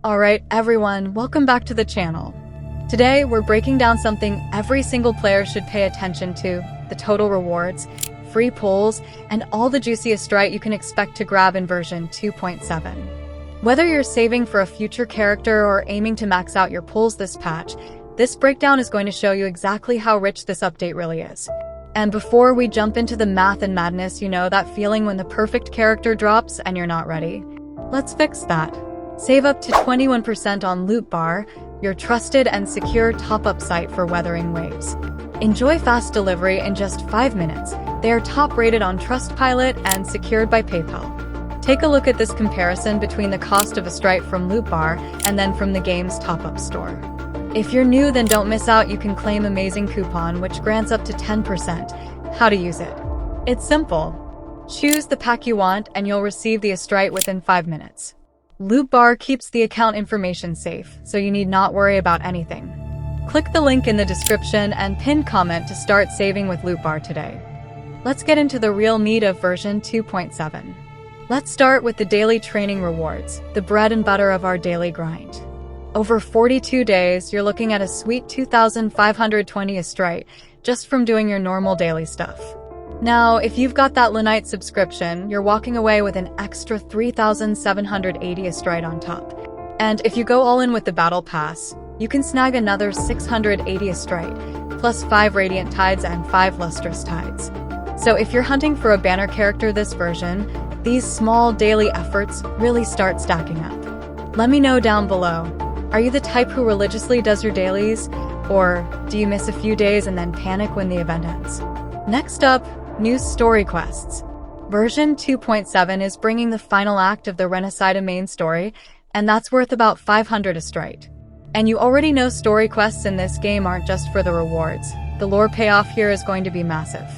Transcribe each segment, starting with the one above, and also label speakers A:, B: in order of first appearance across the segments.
A: Alright everyone, welcome back to the channel. Today we're breaking down something every single player should pay attention to: the total rewards, free pulls, and all the juicy ASTRITE you can expect to grab in version 2.7. Whether you're saving for a future character or aiming to max out your pulls this patch, this breakdown is going to show you exactly how rich this update really is. And before we jump into the math and madness, you know that feeling when the perfect character drops and you're not ready? Let's fix that. Save up to 21% on Loot Bar, your trusted and secure top-up site for Wuthering Waves. Enjoy fast delivery in just 5 minutes. They are top-rated on Trustpilot and secured by PayPal. Take a look at this comparison between the cost of ASTRITE from Loot Bar and then from the game's top-up store. If you're new, then don't miss out. You can claim amazing coupon, which grants up to 10%. How to use it? It's simple. Choose the pack you want and you'll receive the ASTRITE within 5 minutes. Loot Bar keeps the account information safe, so you need not worry about anything. Click the link in the description and pinned comment to start saving with Loot Bar today. Let's get into the real meat of version 2.7. Let's start with the daily training rewards, the bread and butter of our daily grind. Over 42 days, you're looking at a sweet 2,520 ASTRITE just from doing your normal daily stuff. Now, if you've got that Lunite subscription, you're walking away with an extra 3,780 ASTRITE on top. And if you go all in with the Battle Pass, you can snag another 680 ASTRITE, plus 5 Radiant Tides and 5 Lustrous Tides. So if you're hunting for a banner character this version, these small daily efforts really start stacking up. Let me know down below. Are you the type who religiously does your dailies? Or do you miss a few days and then panic when the event ends? Next up, new story quests. Version 2.7 is bringing the final act of the Renacida main story, and that's worth about 500 ASTRITE. And you already know story quests in this game aren't just for the rewards. The lore payoff here is going to be massive.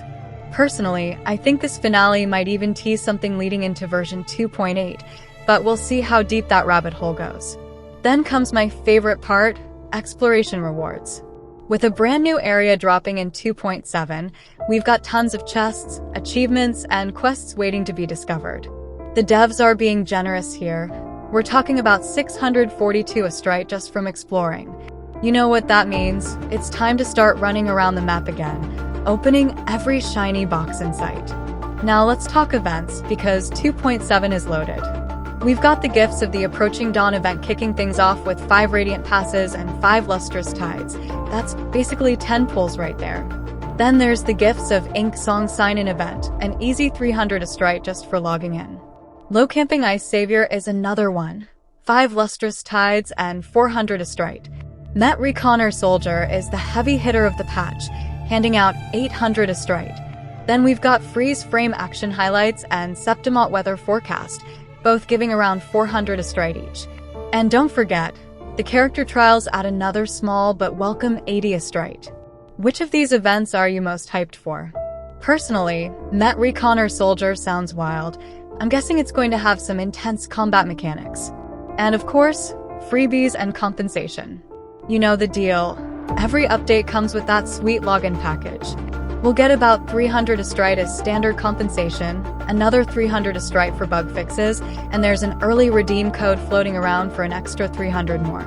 A: Personally, I think this finale might even tease something leading into version 2.8, but we'll see how deep that rabbit hole goes. Then comes my favorite part, exploration rewards. With a brand new area dropping in 2.7, we've got tons of chests, achievements, and quests waiting to be discovered. The devs are being generous here. We're talking about 642 ASTRITE just from exploring. You know what that means. It's time to start running around the map again, opening every shiny box in sight. Now let's talk events, because 2.7 is loaded. We've got the gifts of the approaching dawn event kicking things off with 5 Radiant Passes and 5 Lustrous Tides. That's basically 10 pulls right there. Then there's the gifts of Ink Song Sign-In event, an easy 300 ASTRITE just for logging in. Low Camping Ice Savior is another one, 5 Lustrous Tides and 400 ASTRITE. Met Reconner Soldier is the heavy hitter of the patch, handing out 800 ASTRITE. Then we've got Freeze Frame Action Highlights and Septimot Weather Forecast, both giving around 400 ASTRITE each. And don't forget, the character trials add another small but welcome 80 ASTRITE. Which of these events are you most hyped for? Personally, Met Reconner Soldier sounds wild. I'm guessing it's going to have some intense combat mechanics. And of course, freebies and compensation. You know the deal. Every update comes with that sweet login package. We'll get about 300 ASTRITE as standard compensation, another 300 ASTRITE for bug fixes, and there's an early redeem code floating around for an extra 300 more.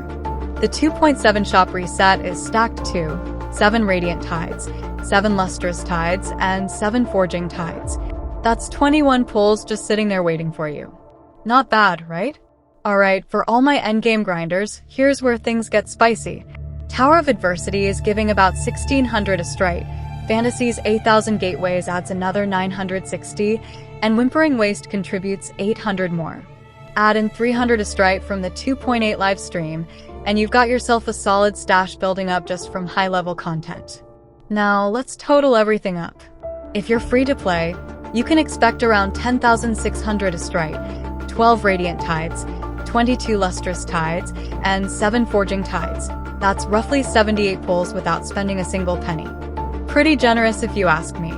A: The 2.7 shop reset is stacked too: 7 Radiant Tides, 7 Lustrous Tides, and 7 Forging Tides. That's 21 pulls just sitting there waiting for you. Not bad, right? Alright, for all my endgame grinders, here's where things get spicy. Tower of Adversity is giving about 1,600 ASTRITE, Fantasy's 8,000 Gateways adds another 960, and Whimpering Waste contributes 800 more. Add in 300 ASTRITE from the 2.8 live stream, and you've got yourself a solid stash building up just from high-level content. Now, let's total everything up. If you're free to play, you can expect around 10,600 ASTRITE, 12 Radiant Tides, 22 Lustrous Tides, and 7 Forging Tides. That's roughly 78 pulls without spending a single penny. Pretty generous if you ask me.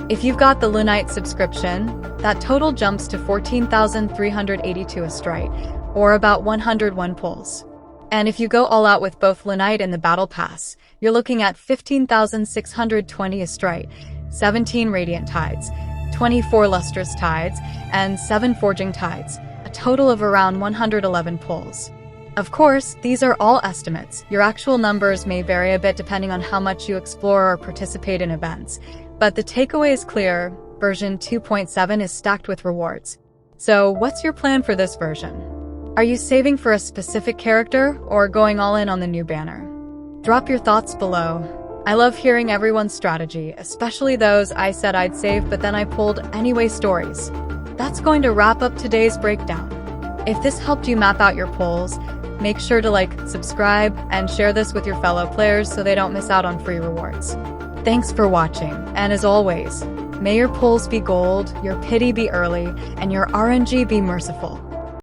A: If you've got the Lunite subscription, that total jumps to 14,382 ASTRITE, or about 101 pulls. And if you go all out with both Lunite and the Battle Pass, you're looking at 15,620 ASTRITE, 17 Radiant Tides, 24 Lustrous Tides, and 7 Forging Tides, a total of around 111 pulls. Of course, these are all estimates. Your actual numbers may vary a bit depending on how much you explore or participate in events. But the takeaway is clear: version 2.7 is stacked with rewards. So what's your plan for this version? Are you saving for a specific character or going all in on the new banner? Drop your thoughts below. I love hearing everyone's strategy, especially those "I said I'd save but then I pulled anyway" stories. That's going to wrap up today's breakdown. If this helped you map out your pulls, make sure to like, subscribe, and share this with your fellow players so they don't miss out on free rewards. Thanks for watching, and as always, may your pulls be gold, your pity be early, and your RNG be merciful.